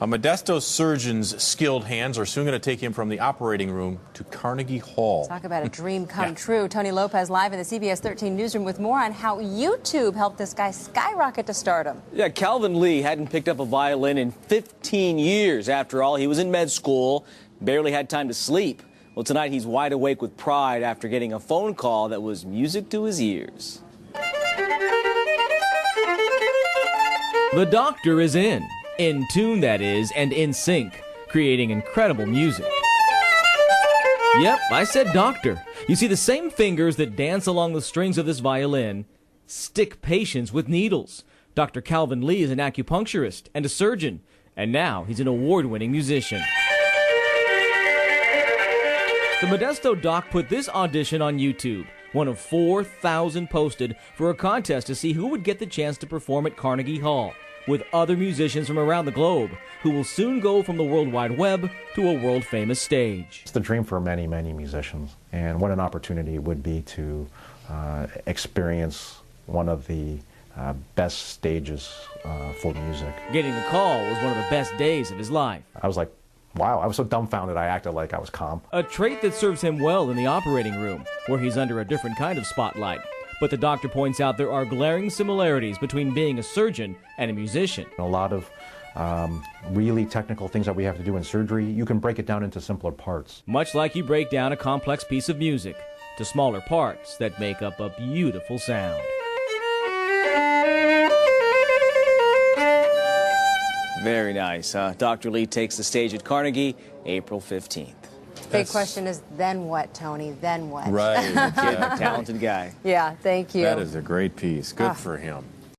Modesto surgeon's skilled hands are soon going to take him from the operating room to Carnegie Hall. Talk about a dream come true. Tony Lopez live in the CBS 13 newsroom with more on how YouTube helped this guy skyrocket to stardom. Yeah, Calvin Lee hadn't picked up a violin in 15 years. After all, he was in med school, barely had time to sleep. Well, tonight he's wide awake with pride after getting a phone call that was music to his ears. The doctor is in tune that is, and in sync, creating incredible music. Yep, I said doctor. You see, the same fingers that dance along the strings of this violin stick patients with needles. Dr. Calvin Lee is an acupuncturist and a surgeon, and now he's an award-winning musician. The Modesto doc put this audition on YouTube, one of 4,000 posted, for a contest to see who would get the chance to perform at Carnegie Hall with other musicians from around the globe who will soon go from the World Wide Web to a world-famous stage. It's the dream for many, many musicians, and what an opportunity it would be to experience one of the best stages for music. Getting the call was one of the best days of his life. I was like, wow, I was so dumbfounded I acted like I was calm. A trait that serves him well in the operating room, where he's under a different kind of spotlight. But the doctor points out there are glaring similarities between being a surgeon and a musician. A lot of really technical things that we have to do in surgery, you can break it down into simpler parts. Much like you break down a complex piece of music to smaller parts that make up a beautiful sound. Very nice. Dr. Lee takes the stage at Carnegie April 15th. Big question is, then what, Tony? Then what? Right. Talented guy. Yeah, thank you. That is a great piece. Good for him.